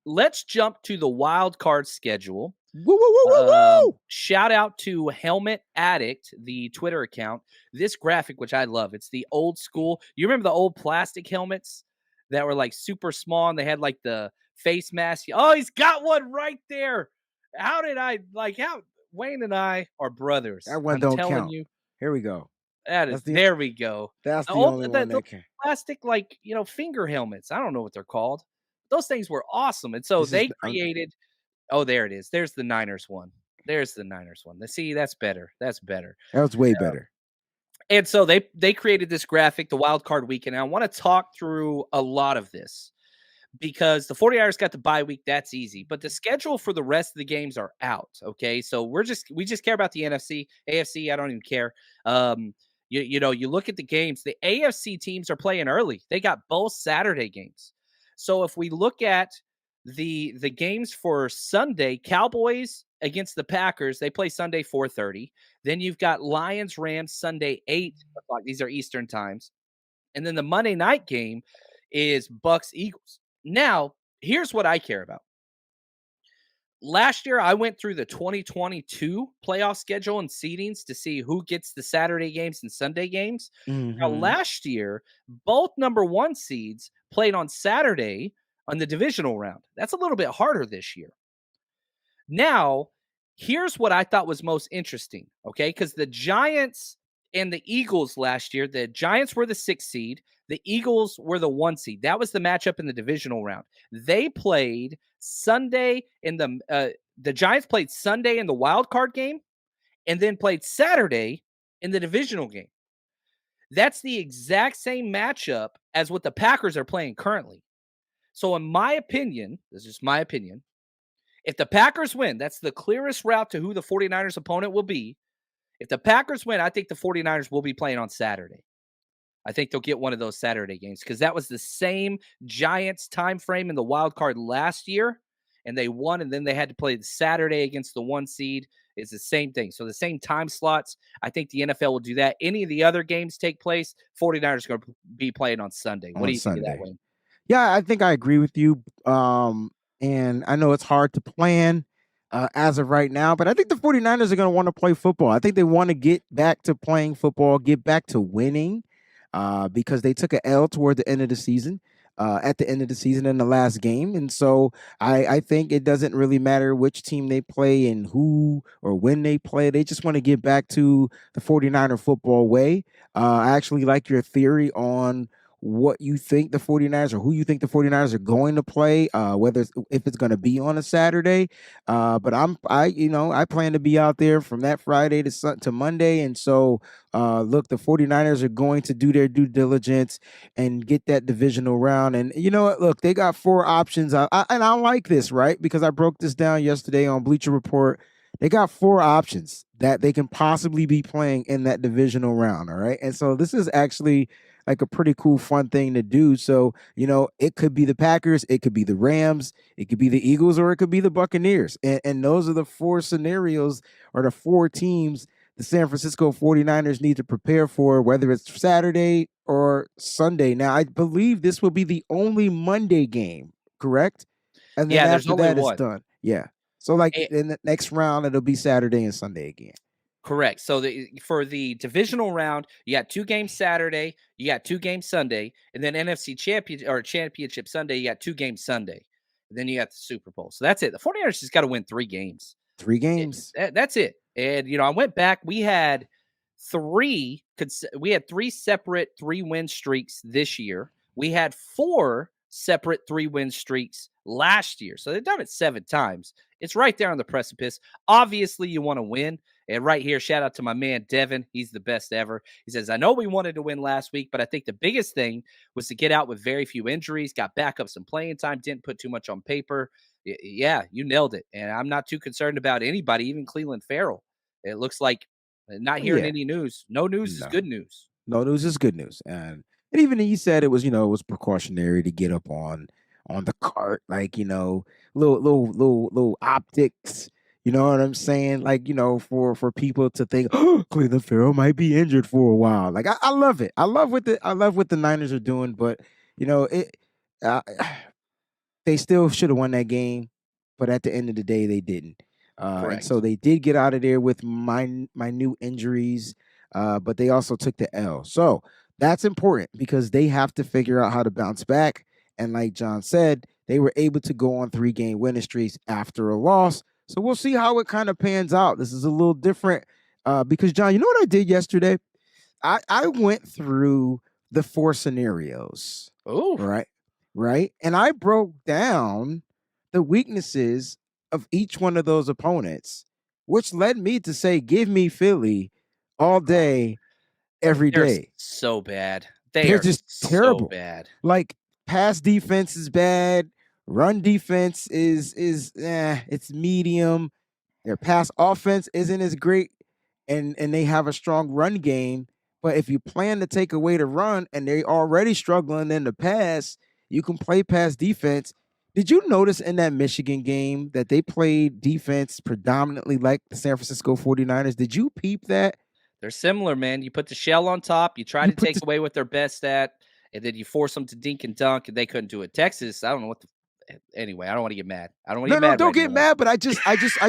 let's jump to the wild card schedule. Woo, woo, woo, woo, woo! Shout out to Helmet Addict, the Twitter account. This graphic, which I love, it's the old school. You remember the old plastic helmets that were like super small and they had like the face mask? Oh, he's got one right there. How did I like how Wayne and I are brothers? That one I'm don't telling count. you, Here we go. that is That's the there we go. that's The the old only one the that can. plastic like finger helmets. I don't know what they're called. Those things were awesome. And so This is they I'm created. Oh, there it is. There's the Niners one. There's the Niners one. See, that's better. That's better. That was way better. And so they created this graphic, the wild card weekend. And I want to talk through a lot of this because the 49ers got the bye week. That's easy. But the schedule for the rest of the games are out. Okay. So we just care about the NFC. AFC, I don't even care. You look at the games, the AFC teams are playing early. They got both Saturday games. So if we look at the games for Sunday, Cowboys against the Packers, they play Sunday 4:30. Then you've got Lions Rams Sunday 8 o'clock. These are Eastern times. And then the Monday night game is Bucks Eagles. Now, here's what I care about. Last year, I went through the 2022 playoff schedule and seedings to see who gets the Saturday games and Sunday games. Now, Mhm. last year, both number one seeds played on Saturday on the divisional round. That's a little bit harder this year. Now, here's what I thought was most interesting, okay? Because the Giants and the Eagles last year, the Giants were the 6th seed, the Eagles were the 1 seed. That was the matchup in the divisional round. They played Sunday in the Giants played Sunday in the wild card game and then played Saturday in the divisional game. That's the exact same matchup as what the Packers are playing currently. So, in my opinion, this is my opinion, if the Packers win, that's the clearest route to who the 49ers opponent will be. If the Packers win, I think the 49ers will be playing on Saturday. I think they'll get one of those Saturday games because that was the same Giants time frame in the wild card last year, and they won, and then they had to play the Saturday against the 1 seed. It's the same thing. So the same time slots. I think the NFL will do that. Any of the other games take place, 49ers are going to be playing on Sunday. What On do you think of that, Sunday. Wayne? Yeah, I think I agree with you. And I know it's hard to plan as of right now, but I think the 49ers are going to want to play football. I think they want to get back to playing football, get back to winning because they took an L toward the end of the season. At the end of the season in the last game. And so I think it doesn't really matter which team they play and who or when they play. They just want to get back to the 49er football way. I actually like your theory on what you think the 49ers or who you think the 49ers are going to play, whether if it's going to be on a Saturday. But I plan to be out there from that Friday to Monday. And so look, the 49ers are going to do their due diligence and get that divisional round. And you know what? Look, they got 4 options. And I like this, right? Because I broke this down yesterday on Bleacher Report. They got 4 options that they can possibly be playing in that divisional round. All right. And so this is actually like a pretty cool, fun thing to do. So, it could be the Packers, it could be the Rams, it could be the Eagles, or it could be the Buccaneers. And those are the 4 scenarios or the 4 teams the San Francisco 49ers need to prepare for, whether it's Saturday or Sunday. Now, I believe this will be the only Monday game, correct? And then Yeah, there's after only that, it's one. done. Yeah. So, like Eh, in the next round, it'll be Saturday and Sunday again. Correct. So for the divisional round, you got 2 games Saturday, you got 2 games Sunday, and then NFC championship Sunday, you got 2 games Sunday. And then you got the Super Bowl. So that's it. The 49ers just got to win 3 games. 3 games. That's it. And I went back, we had 3 separate 3-win streaks this year. We had 4 separate 3-win streaks last year. So they've done it 7 times. It's right there on the precipice. Obviously, you want to win. And right here, shout out to my man, Devin. He's the best ever. He says, I know we wanted to win last week, but I think the biggest thing was to get out with very few injuries, got back up some playing time, didn't put too much on paper. Yeah, you nailed it. And I'm not too concerned about anybody, even Cleveland Farrell. It looks like not hearing Yeah. any news. No news is No. good news. No news is good news. And even he said it was precautionary to get up on the cart, like, little optics. You know what I'm saying? Like, for people to think, oh, Cleveland Farrell might be injured for a while. Like, I love it. I love what the Niners are doing, but it uh, they still should have won that game, but at the end of the day, they didn't. And so Correct. they did get out of there with minute injuries, but they also took the L. So that's important because they have to figure out how to bounce back. And like John said, they were able to go on 3-game winning streaks after a loss. So we'll see how it kind of pans out. This is a little different because, John, you know what I did yesterday? I went through the 4 scenarios, Oh, right? Right. And I broke down the weaknesses of each one of those opponents, which led me to say, give me Philly all day, every they're day. so bad. They They're are just so terrible. bad. Like pass defense is bad, run defense is it's medium. Their pass offense isn't as great, and they have a strong run game. But if you plan to take away the run and they're already struggling in the pass, you can play pass defense. Did you notice in that Michigan game that they played defense predominantly like the San Francisco 49ers? Did you peep that? They're similar, man. You put the shell on top, you try You to put take the away what they're best at, and then you force them to dink and dunk, and they couldn't do it. Texas, I don't know what the anyway, I don't want to get mad. I don't want to No, get no, mad don't right get now. mad. But I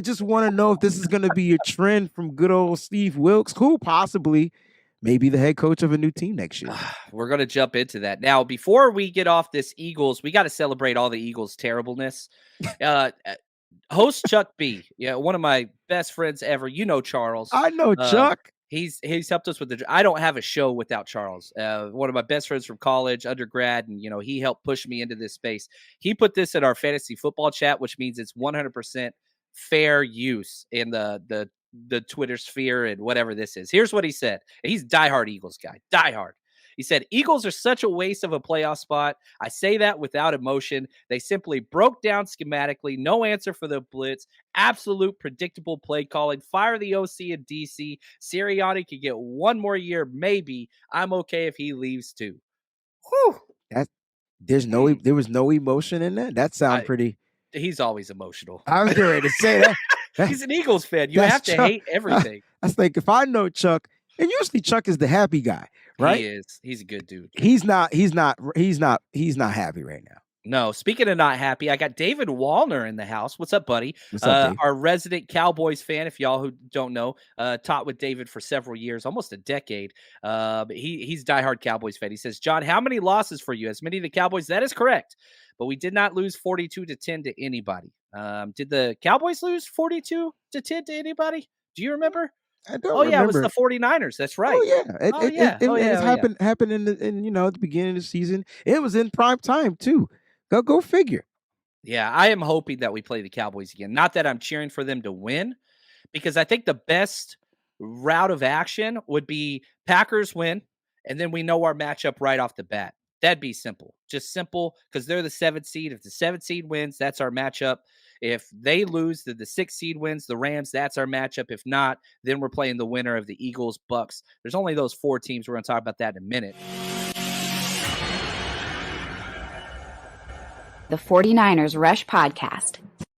just want to know if this is going to be a trend from good old Steve Wilkes, who possibly may be the head coach of a new team next year. We're going to jump into that. Now, before we get off this Eagles, we got to celebrate all the Eagles' terribleness. Host Chuck B, yeah, one of my best friends ever. You know Charles. I know Um, Chuck. he's helped us with the. I don't have a show without Charles. One of my best friends from college, undergrad, and he helped push me into this space. He put this in our fantasy football chat, which means it's 100% fair use in the Twitter sphere and whatever this is. Here's what he said. And he's a diehard Eagles guy, diehard. He said, Eagles are such a waste of a playoff spot. I say that without emotion. They simply broke down schematically. No answer for the blitz. Absolute predictable play calling. Fire the OC and DC. Sirianni could get one more year, maybe. I'm okay if he leaves too. Whew. That Mm. there was no emotion in that. That sound I, pretty. he's always emotional. I was getting ready to say that. He's an Eagles fan. You That's have to Chuck. hate everything. I was like, if I know Chuck, and usually Chuck is the happy guy, He right? is. He's a good dude. He's not happy right now. No, speaking of not happy, I got David Wallner in the house. What's up, buddy? What's up, Dave? Our resident Cowboys fan, if y'all who don't know, taught with David for several years, almost a decade. But he's diehard Cowboys fan. He says, John, how many losses for you? As many of the Cowboys? That is correct. But we did not lose 42-10 to anybody. Did the Cowboys lose 42-10 to anybody? Do you remember? I don't Oh, yeah, it was remember. the 49ers. That's right. Oh yeah, Oh, yeah. Oh, it yeah. Oh, yeah. happened at the beginning of the season. It was in prime time too. Go figure. Yeah, I am hoping that we play the Cowboys again. Not that I'm cheering for them to win, because I think the best route of action would be Packers win, and then we know our matchup right off the bat. That'd be simple. Just simple, because they're the 7th seed. If the 7th seed wins, that's our matchup. If they lose, then the 6th seed wins, the Rams, that's our matchup. If not, then we're playing the winner of the Eagles, Bucks. There's only those 4 teams. We're going to talk about that in a minute. The 49ers Rush Podcast.